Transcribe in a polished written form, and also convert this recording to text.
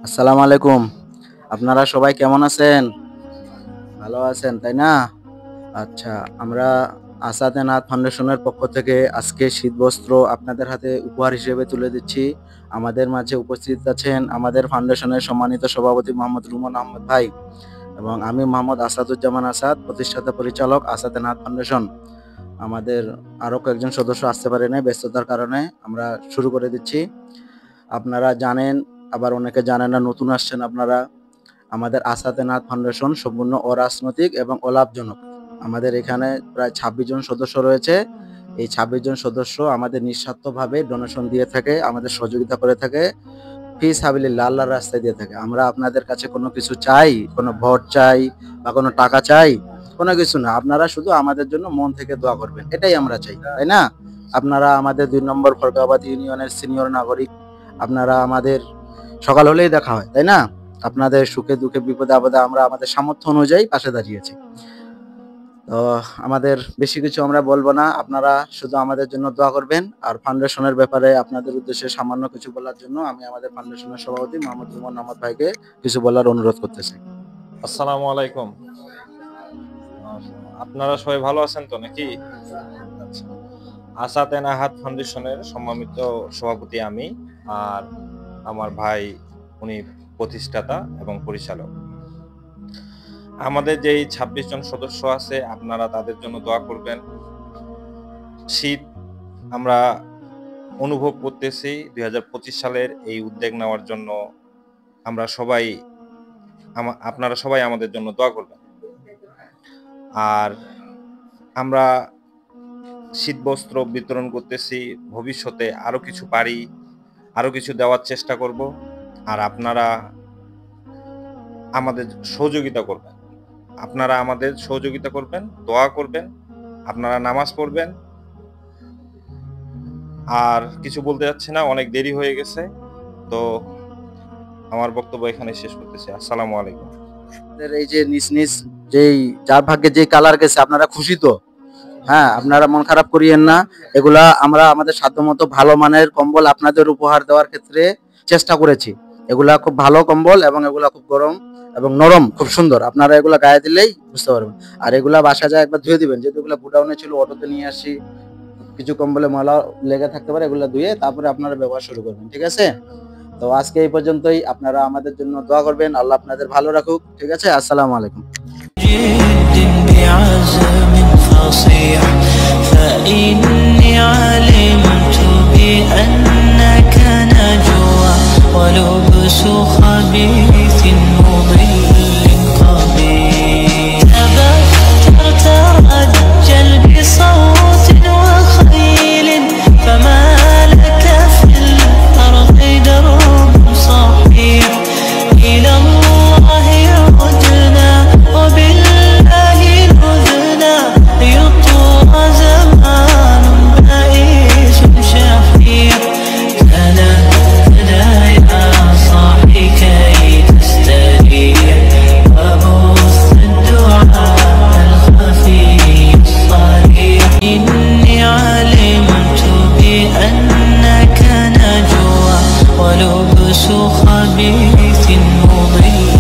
আসসালামু আলাইকুম। আপনারা সবাই কেমন আছেন? ভালো আছেন, তাই না? আচ্ছা, আমরা আসাদ এনাথ ফাউন্ডেশনের পক্ষ থেকে আজকে শীতবস্ত্র আপনাদের হাতে উপহার হিসেবে তুলে দিচ্ছি। আমাদের মাঝে উপস্থিত আছেন আমাদের ফাউন্ডেশনের সম্মানিত সভাপতি মোহাম্মদ রুমন আহমদ ভাই এবং আমি মোহাম্মদ আসাদুজ্জামান আসাদ, প্রতিষ্ঠাতা পরিচালক আসাদ এনাথ ফাউন্ডেশন। আমাদের আরও কয়েকজন সদস্য আসতে পারে নাই, ব্যস্ততার কারণে। আমরা শুরু করে দিচ্ছি। আপনারা জানেন, আবার অনেকে জানেন না, নতুন আসছেন আপনারা। আমাদের আসাদ এনাথ ফাউন্ডেশন সম্পূর্ণ অরাজনৈতিক এবং অলাভজনক। আমাদের এখানে প্রায় ২৬ জন সদস্য রয়েছে। এই ২৬ জন সদস্য আমাদের নিঃস্বার্থভাবে ডোনেশন দিয়ে থাকে, আমাদের সহযোগিতা করে থাকে, ফি সাবিলিল্লাহ, আল্লাহর রাস্তায় দিয়ে থাকে। আমরা আপনাদের কাছে কোনো কিছু চাই, কোনো ভোট চাই বা কোনো টাকা চাই, কোনো কিছু না। আপনারা শুধু আমাদের জন্য মন থেকে দোয়া করবেন, এটাই আমরা চাই, তাই না? আপনারা আমাদের ২ নম্বর ফরগাবাদ ইউনিয়নের সিনিয়র নাগরিক। আপনারা আমাদের সকাল হলেই দেখা হয়, তাই না? আপনাদের সুখে দুঃখে বিপদে আপদে আমরা আমাদের সামর্থ্য অনুযায়ী পাশে দাঁড়িয়েছি। তো আমাদের বেশি কিছু আমরা বলবো না, আপনারা শুধু আমাদের জন্য দোয়া করবেন। আর ফাউন্ডেশনের ব্যাপারে আপনাদের উদ্দেশ্যে সামান্য কিছু বলার জন্য আমি আমাদের ফাউন্ডেশনের সভাপতি মোহাম্মদ রুমন আহমদ ভাইকে কিছু বলার অনুরোধ করতেছি। আসসালামু আলাইকুম। আপনারা সবাই ভালো আছেন তো নাকি? আচ্ছা, আসাদ এনাহাত ফাউন্ডেশনের সম্মানিত সভাপতি আমি, আর আমার ভাই উনি প্রতিষ্ঠাতা এবং পরিচালক। আমাদের যেই ২৬ জন সদস্য আছে, আপনারা তাদের জন্য দোয়া করবেন। শীত আমরা অনুভব করতেছি। ২০২৫ সালের এই উদ্যোগ নেওয়ার জন্য আপনারা সবাই আমাদের জন্য দোয়া করবেন। আর আমরা শীতবস্ত্র বিতরণ করতেছি। ভবিষ্যতে আরো কিছু পারি, আরো কিছু দেওয়ার চেষ্টা করব। আর আপনারা আমাদের সহযোগিতা করবেন। দোয়া করবেন, আপনারা নামাজ পড়বেন। আর কিছু বলতে যাচ্ছি না, অনেক দেরি হয়ে গেছে। তো আমার বক্তব্য এখানে শেষ করতেছি। আসসালামু আলাইকুম। এই যে নিজ নিজ যেই যার ভাগ্যে যে কালার গেছে, আপনারা খুশি তো? হ্যাঁ, আপনারা মন খারাপ করিয়েন না। এগুলা আমরা আমাদের সাধ্যমতো ভালো মানের কম্বল আপনাদের উপহার দেওয়ার ক্ষেত্রে চেষ্টা করেছি। এগুলা খুব ভালো কম্বল এবং এগুলা খুব গরম এবং নরম, খুব সুন্দর। আপনারা এগুলা গায়ে দিলেই বুঝতে পারবেন। আর এগুলা বাসা যায় একবার ধুয়ে দিবেন, যেহেতু এগুলা গুডাউনে ছিল, অটোতে নিয়ে আসি, কিছু কম্বলে ময়লা লেগে থাকতে পারে, এগুলা ধুয়ে তারপরে আপনারা ব্যবহার শুরু করবেন, ঠিক আছে? তো আজকে এই পর্যন্তই। আপনারা আমাদের জন্য দোয়া করবেন, আল্লাহ আপনাদের ভালো রাখুক, ঠিক আছে? আসসালামু আলাইকুম। فإني علمت بأنك نجوى ولبس خبيث مضل قبيح تبختر ترجل بصوت وخيل فما لك في الأرض درب صحيح إلى الله عدنا وبالله نذنا يطوى زمان بائس شحيح تنهدى يا صاحي كي تستريح وبث الدعاء الخفي الصريح إني علمت بأنك نجوى ولبس خبيث مضل